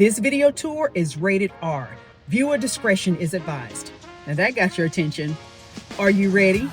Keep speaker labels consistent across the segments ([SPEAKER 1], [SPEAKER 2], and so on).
[SPEAKER 1] This video tour is rated R. Viewer discretion is advised. Now that got your attention. Are you ready?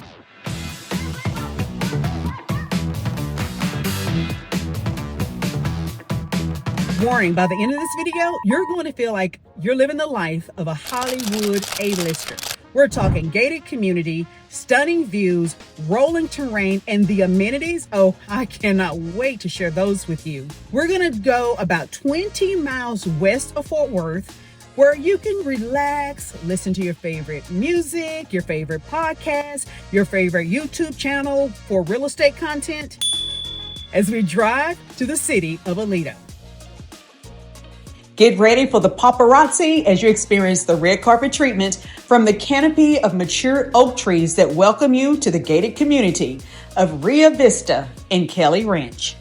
[SPEAKER 1] Warning, by the end of this video, you're going to feel like you're living the life of a Hollywood A-lister. We're talking gated community, stunning views, rolling terrain, and the amenities. Oh, I cannot wait to share those with you. We're going to go about 20 miles west of Fort Worth, where you can relax, listen to your favorite music, your favorite podcast, your favorite YouTube channel for real estate content, as we drive to the city of Aledo.
[SPEAKER 2] Get ready for the paparazzi as you experience the red carpet treatment from the canopy of mature oak trees that welcome you to the gated community of Vista in Kelly Ranch.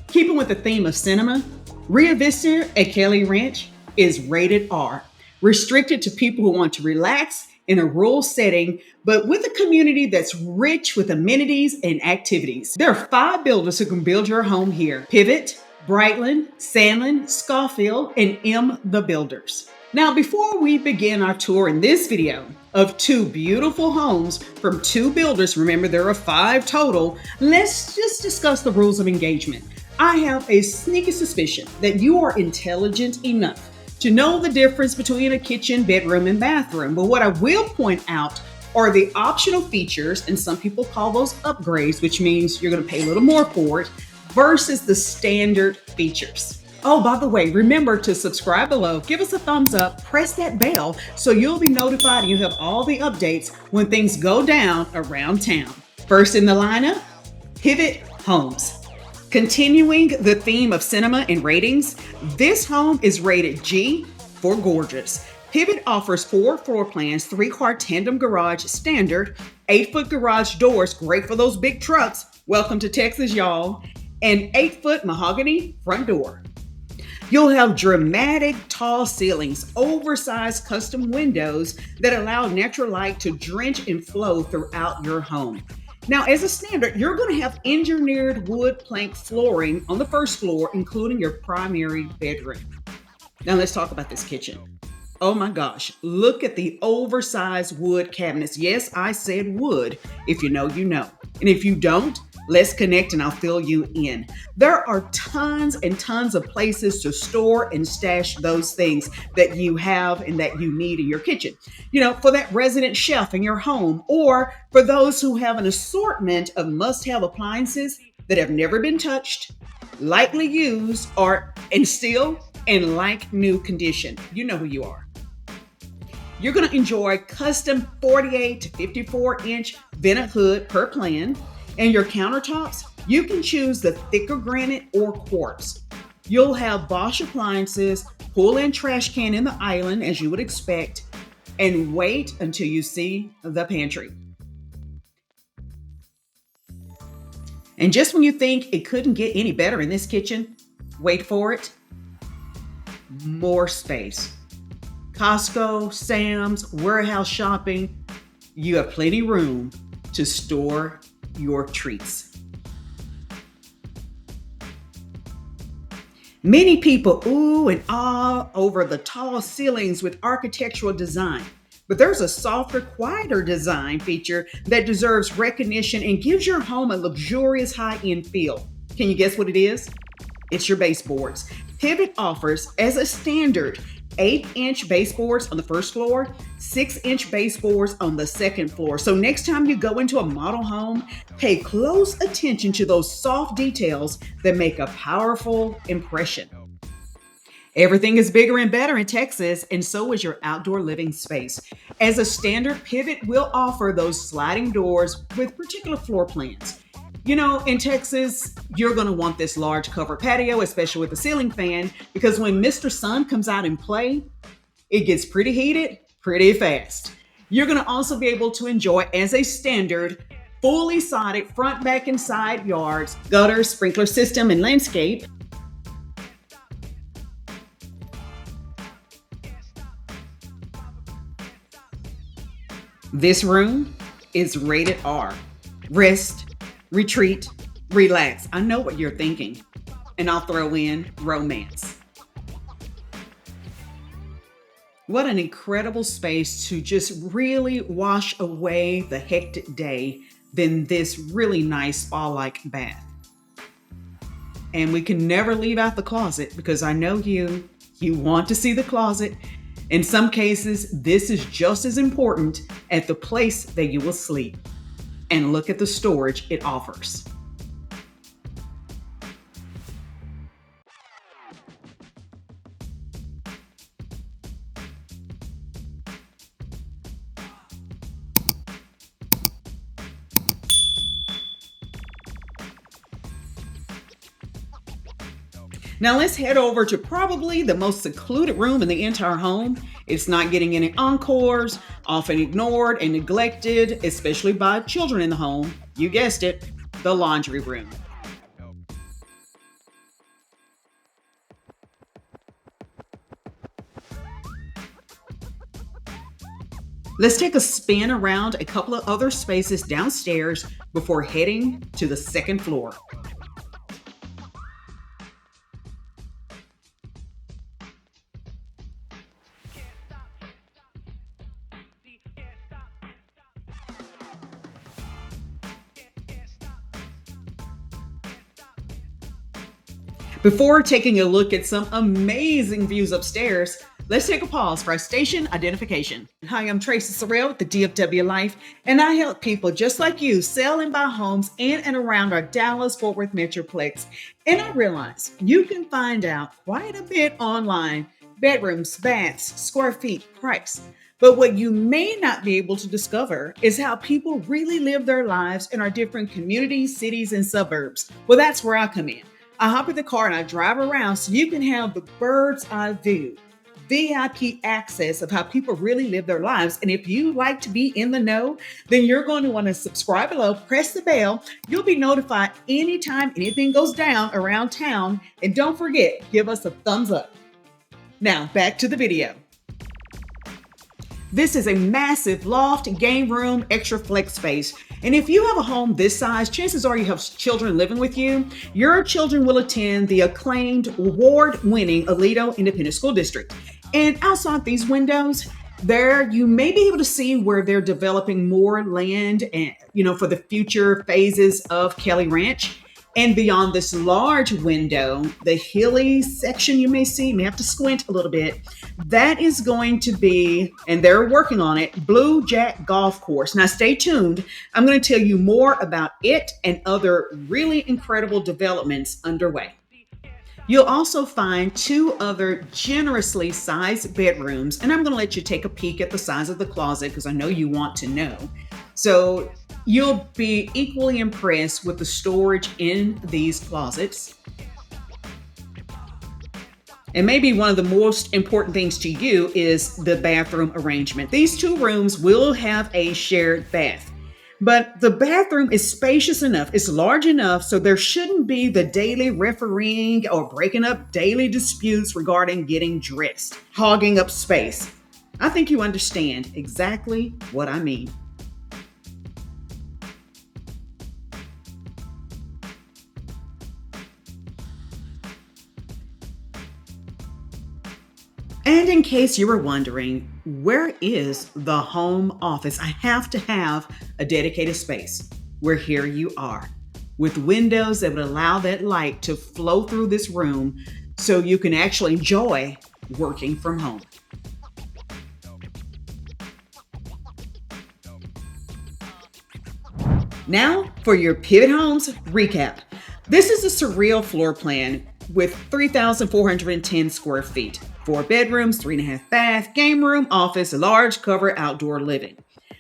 [SPEAKER 1] Keeping with the theme of cinema, Vista at Kelly Ranch is rated R, restricted to people who want to relax in a rural setting, but with a community that's rich with amenities and activities. There are 5 builders who can build your home here: Py-vot, Brightland, Sandland, Schofield, and M the Builders. Now, before we begin our tour in this video of 2 beautiful homes from 2 builders, remember there are 5 total, let's just discuss the rules of engagement. I have a sneaky suspicion that you are intelligent enough to know the difference between a kitchen, bedroom, and bathroom. But what I will point out are the optional features, and some people call those upgrades, which means you're going to pay a little more for it, versus the standard features. Oh, by the way, remember to subscribe below, give us a thumbs up, press that bell so you'll be notified and you'll have all the updates when things go down around town. First in the lineup, Py-vot Homes. Continuing the theme of cinema and ratings, this home is rated G for gorgeous. Py-vot offers 4 floor plans, 3-car tandem garage standard, 8-foot garage doors, great for those big trucks. Welcome to Texas, y'all. And 8-foot mahogany front door. You'll have dramatic tall ceilings, oversized custom windows that allow natural light to drench and flow throughout your home. Now, as a standard, you're going to have engineered wood plank flooring on the first floor, including your primary bedroom. Now, let's talk about this kitchen. Oh my gosh, look at the oversized wood cabinets. Yes, I said wood. If you know, you know. And if you don't, let's connect and I'll fill you in. There are tons and tons of places to store and stash those things that you have and that you need in your kitchen. You know, for that resident chef in your home, or for those who have an assortment of must-have appliances that have never been touched, lightly used, and still in like new condition. You know who you are. You're going to enjoy custom 48 to 54-inch vented hood per plan. And your countertops, you can choose the thicker granite or quartz. You'll have Bosch appliances, pull-in trash can in the island, as you would expect, and wait until you see the pantry. And just when you think it couldn't get any better in this kitchen, wait for it, more space. Costco, Sam's, warehouse shopping, you have plenty room to store your treats. Many people ooh and ah over the tall ceilings with architectural design, but there's a softer, quieter design feature that deserves recognition and gives your home a luxurious high-end feel. Can you guess what it is? It's your baseboards. Py-vot offers, as a standard, 8-inch baseboards on the first floor, 6-inch baseboards on the second floor. So next time you go into a model home, pay close attention to those soft details that make a powerful impression. Everything is bigger and better in Texas, and so is your outdoor living space. As a standard, Py-vot will offer those sliding doors with particular floor plans. You know, in Texas, you're going to want this large covered patio, especially with the ceiling fan, because when Mr. Sun comes out and play, it gets pretty heated pretty fast. You're going to also be able to enjoy, as a standard, fully sodded front, back, and side yards, gutter, sprinkler system, and landscape. This room is rated R. Rest, retreat, relax. I know what you're thinking. and I'll throw in romance. What an incredible space to just really wash away the hectic day than this really nice spa-like bath. And we can never leave out the closet because I know you want to see the closet. In some cases, this is just as important as the place that you will sleep. And look at the storage it offers. Now let's head over to probably the most secluded room in the entire home. It's not getting any encores, often ignored and neglected, especially by children in the home. You guessed it, the laundry room. Let's take a spin around a couple of other spaces downstairs before heading to the second floor. Before taking a look at some amazing views upstairs, let's take a pause for our station identification. Hi, I'm Tracy Sorrell with the DFW Life, and I help people just like you sell and buy homes in and around our Dallas-Fort Worth Metroplex. And I realize you can find out quite a bit online: bedrooms, baths, square feet, price. But what you may not be able to discover is how people really live their lives in our different communities, cities, and suburbs. Well, that's where I come in. I hop in the car and I drive around so you can have the bird's eye view, VIP access of how people really live their lives. And if you like to be in the know, then you're going to want to subscribe below, press the bell. You'll be notified anytime anything goes down around town. And don't forget, give us a thumbs up. Now back to the video. This is a massive loft, game room, extra flex space. And if you have a home this size, chances are you have children living with you. Your children will attend the acclaimed, award-winning Aledo Independent School District. And outside these windows, there you may be able to see where they're developing more land and, for the future phases of Kelly Ranch. And beyond this large window, the hilly section you may see, you may have to squint a little bit, that is going to be, and they're working on it, Blue Jack Golf Course. Now stay tuned. I'm going to tell you more about it and other really incredible developments underway. You'll also find two other generously sized bedrooms, and I'm going to let you take a peek at the size of the closet because I know you want to know. So you'll be equally impressed with the storage in these closets. And maybe one of the most important things to you is the bathroom arrangement. These two rooms will have a shared bath, but the bathroom is spacious enough, it's large enough, so there shouldn't be the daily refereeing or breaking up daily disputes regarding getting dressed, hogging up space. I think you understand exactly what I mean. And in case you were wondering, where is the home office? I have to have a dedicated space. Well, here you are, with windows that would allow that light to flow through this room so you can actually enjoy working from home. Now for your Pivot Homes recap. This is a surreal floor plan with 3,410 square feet. 4 bedrooms, 3.5 bath, game room, office, large cover outdoor living.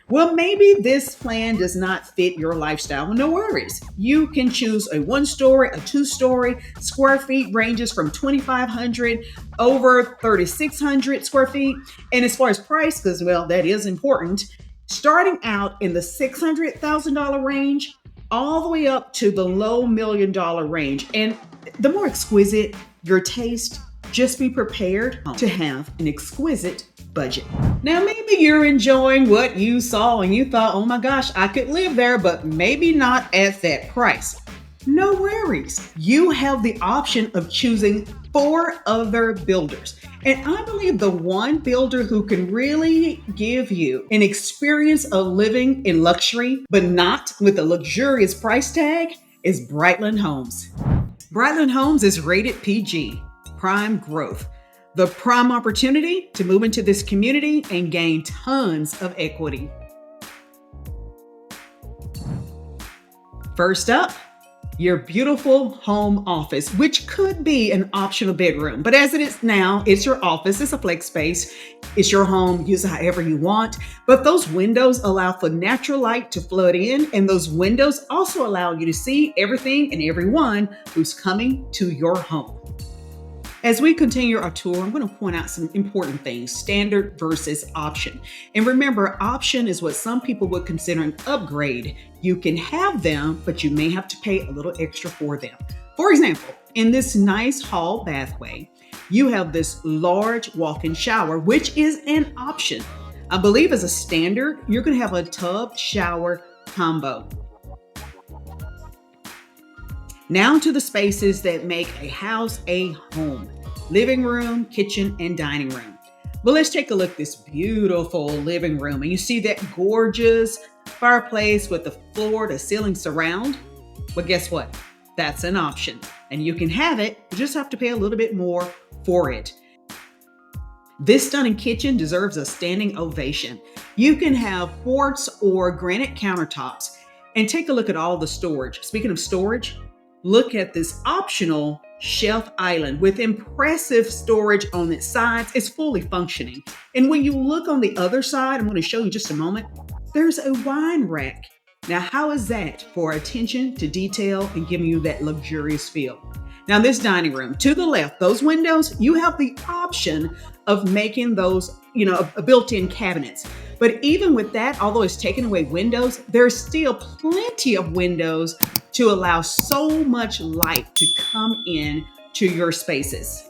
[SPEAKER 1] Well, maybe this plan does not fit your lifestyle. Well, no worries. You can choose a 1-story, a 2-story. Square feet ranges from 2,500 over 3,600 square feet. And as far as price, because, well, that is important, starting out in the $600,000 range, all the way up to the low $1 million range. And the more exquisite your taste, just be prepared to have an exquisite budget. Now, maybe you're enjoying what you saw and you thought, oh my gosh, I could live there, but maybe not at that price. No worries. You have the option of choosing 4 other builders. And I believe the one builder who can really give you an experience of living in luxury, but not with a luxurious price tag, is Brightland Homes. Brightland Homes is rated PG, prime growth, the prime opportunity to move into this community and gain tons of equity. First up, your beautiful home office, which could be an optional bedroom. But as it is now, it's your office, it's a flex space, it's your home, use it however you want. But those windows allow for natural light to flood in, and those windows also allow you to see everything and everyone who's coming to your home. As we continue our tour, I'm going to point out some important things, standard versus option. And remember, option is what some people would consider an upgrade. You can have them, but you may have to pay a little extra for them. For example, in this nice hall bathway, you have this large walk-in shower, which is an option. I believe as a standard, you're going to have a tub shower combo. Now to the spaces that make a house a home. Living room, kitchen, and dining room. But let's take a look at this beautiful living room. And you see that gorgeous fireplace with the floor to ceiling surround? But guess what? That's an option. And you can have it, you just have to pay a little bit more for it. This stunning kitchen deserves a standing ovation. You can have quartz or granite countertops. And take a look at all the storage. Speaking of storage, look at this optional shelf island with impressive storage on its sides. It's fully functioning. And when you look on the other side, I'm going to show you in just a moment, there's a wine rack. Now, how is that for attention to detail and giving you that luxurious feel? Now, this dining room, to the left, those windows, you have the option of making those, a built-in cabinets. But even with that, although it's taking away windows, there's still plenty of windows to allow so much light to come in to your spaces.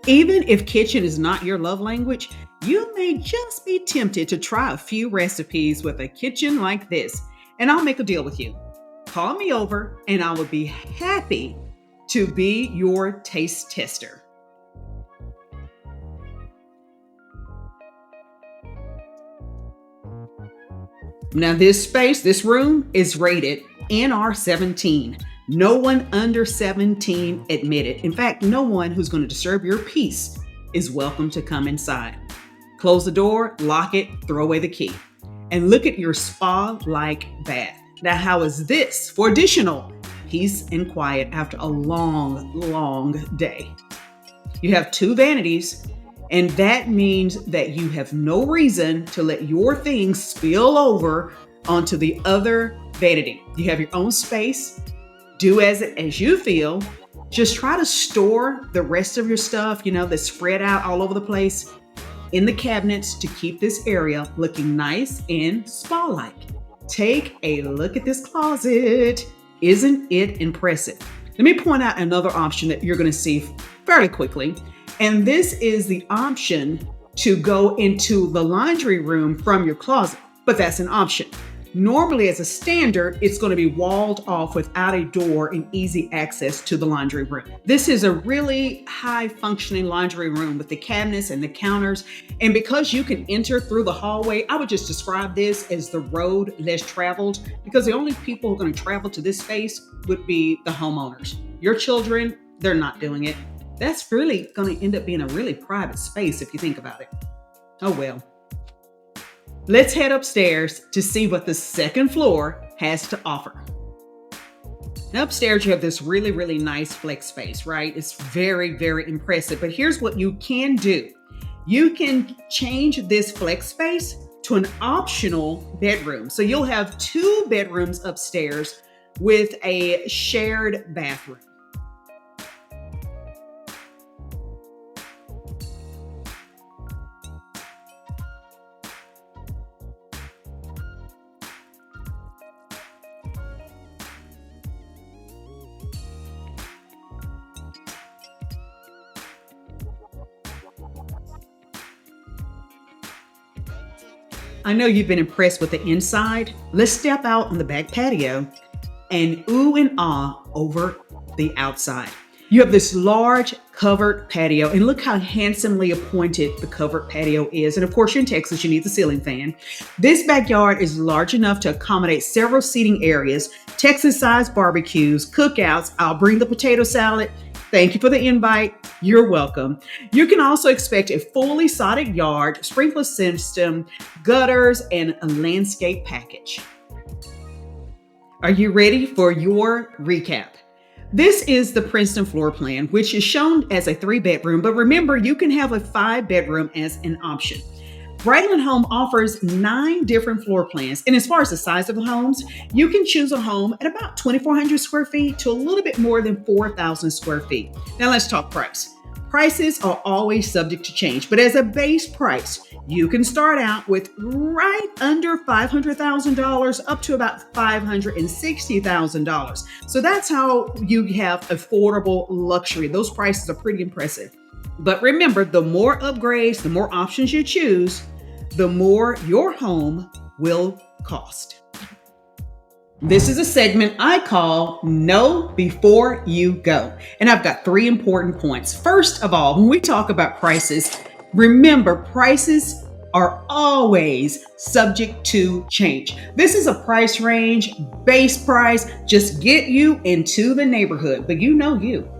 [SPEAKER 1] Even if kitchen is not your love language, you may just be tempted to try a few recipes with a kitchen like this. And I'll make a deal with you. Call me over and I will be happy to be your taste tester. Now this room is rated NR17. No one under 17 admitted. In fact, no one who's going to disturb your peace is welcome to come inside. Close the door, lock it, throw away the key. And look at your spa-like bath. Now, how is this for additional peace and quiet after a long, long day? You have 2 vanities, and that means that you have no reason to let your things spill over onto the other vanity. You have your own space. Do as you feel. Just try to store the rest of your stuff, that's spread out all over the place in the cabinets to keep this area looking nice and spa-like. Take a look at this closet. Isn't it impressive? Let me point out another option that you're going to see fairly quickly. And this is the option to go into the laundry room from your closet, but that's an option. Normally, as a standard, it's going to be walled off without a door and easy access to the laundry room. This is a really high functioning laundry room with the cabinets and the counters. And because you can enter through the hallway, I would just describe this as the road less traveled, because the only people who are going to travel to this space would be the homeowners. Your children, they're not doing it. That's really going to end up being a really private space if you think about it. Oh well. Let's head upstairs to see what the second floor has to offer. Now upstairs, you have this really, really nice flex space, right? It's very, very impressive. But here's what you can do. You can change this flex space to an optional bedroom. So you'll have 2 bedrooms upstairs with a shared bathroom. I know you've been impressed with the inside. Let's step out on the back patio and ooh and ah over the outside. You have this large covered patio, and look how handsomely appointed the covered patio is. And of course, you're in Texas, you need the ceiling fan. This backyard is large enough to accommodate several seating areas, Texas-sized barbecues, cookouts. I'll bring the potato salad. Thank you for the invite. You're welcome. You can also expect a fully sodded yard, sprinkler system, gutters, and a landscape package. Are you ready for your recap? This is the Princeton floor plan, which is shown as a 3-bedroom, but remember, you can have a 5-bedroom as an option. Brightland Home offers 9 different floor plans, and as far as the size of the homes, you can choose a home at about 2,400 square feet to a little bit more than 4,000 square feet. Now let's talk price. Prices are always subject to change, but as a base price, you can start out with right under $500,000 up to about $560,000. So that's how you have affordable luxury. Those prices are pretty impressive. But remember, the more upgrades, the more options you choose, the more your home will cost. This is a segment I call Know Before You Go. And I've got 3 important points. First of all, when we talk about prices, remember prices are always subject to change. This is a price range, base price, just get you into the neighborhood. But you know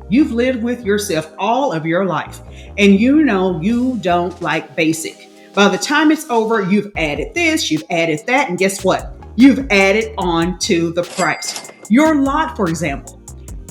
[SPEAKER 1] you've lived with yourself all of your life, and you know you don't like basic. By the time it's over, you've added this, you've added that, and guess what? You've added on to the price. Your lot, for example,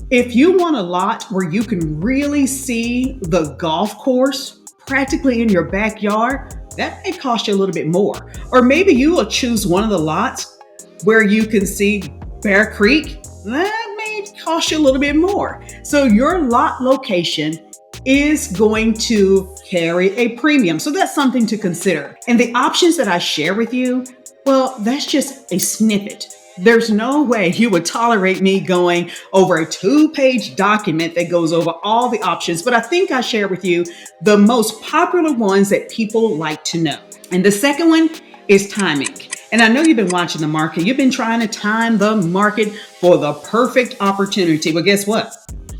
[SPEAKER 1] if you want a lot where you can really see the golf course practically in your backyard, that may cost you a little bit more. Or maybe you will choose one of the lots where you can see Bear Creek. That may cost you a little bit more. So your lot location is going to carry a premium. So that's something to consider. And the options that I share with you, well, that's just a snippet. There's no way you would tolerate me going over a 2-page document that goes over all the options, but I think I share with you the most popular ones that people like to know. And the second one is timing. And I know you've been watching the market. You've been trying to time the market for the perfect opportunity. Well, guess what?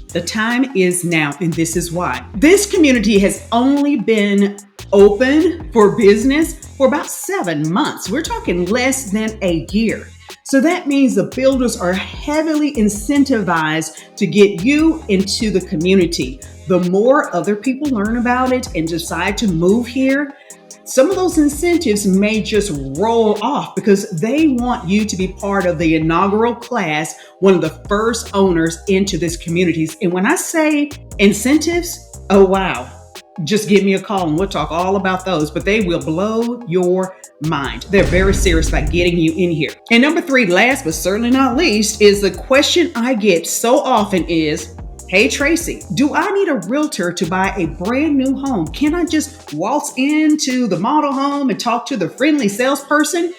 [SPEAKER 1] The time is now, and this is why. This community has only been open for business for about 7 months. We're talking less than a year. So that means the builders are heavily incentivized to get you into the community. The more other people learn about it and decide to move here, some of those incentives may just roll off because they want you to be part of the inaugural class, one of the first owners into this community. And when I say incentives, oh wow, just give me a call and we'll talk all about those, but they will blow your mind. They're very serious about getting you in here. And number 3, last but certainly not least, is the question I get so often is, hey Tracy, do I need a realtor to buy a brand new home? Can I just waltz into the model home and talk to the friendly salesperson?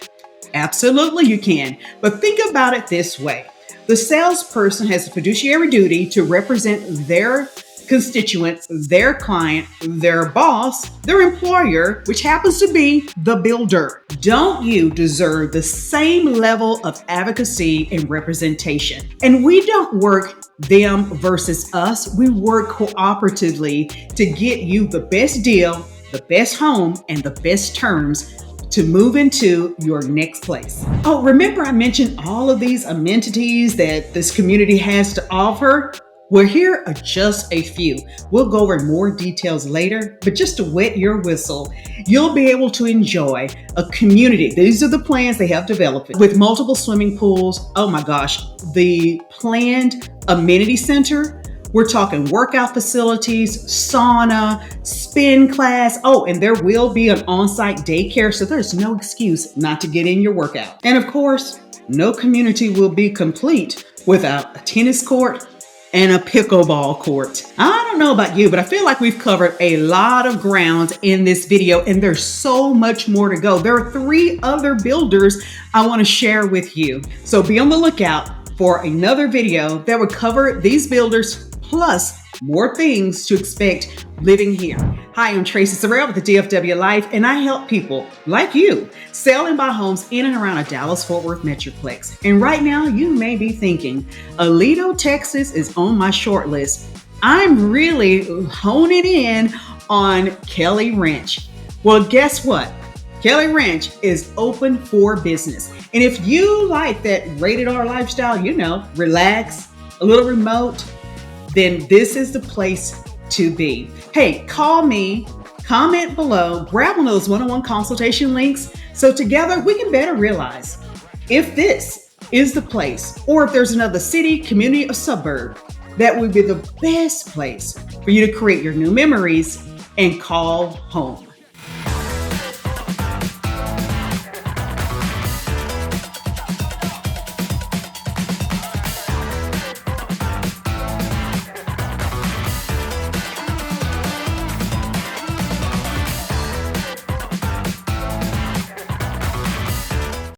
[SPEAKER 1] Absolutely you can, but think about it this way. The salesperson has a fiduciary duty to represent their constituent, their client, their boss, their employer, which happens to be the builder. Don't you deserve the same level of advocacy and representation? And we don't work them versus us. We work cooperatively to get you the best deal, the best home, and the best terms to move into your next place. Oh, remember I mentioned all of these amenities that this community has to offer? Well, here are just a few. We'll go over more details later, but just to wet your whistle, you'll be able to enjoy a community. These are the plans they have developed with multiple swimming pools. Oh my gosh, the planned amenity center. We're talking workout facilities, sauna, spin class. Oh, and there will be an on-site daycare, so there's no excuse not to get in your workout. And of course, no community will be complete without a tennis court and a pickleball court. I don't know about you, but I feel like we've covered a lot of ground in this video, and there's so much more to go. There are 3 other builders I want to share with you. So be on the lookout for another video that would cover these builders plus more things to expect living here. Hi, I'm Tracy Sorrell with the DFW Life, and I help people like you sell and buy homes in and around a Dallas-Fort Worth metroplex. And right now, you may be thinking, Aledo, Texas is on my short list. I'm really honing in on Kelly Ranch. Well, guess what? Kelly Ranch is open for business. And if you like that rated R lifestyle, relax, a little remote, then this is the place to be. Hey, call me, comment below, grab one of those one-on-one consultation links so together we can better realize if this is the place or if there's another city, community, or suburb that would be the best place for you to create your new memories and call home.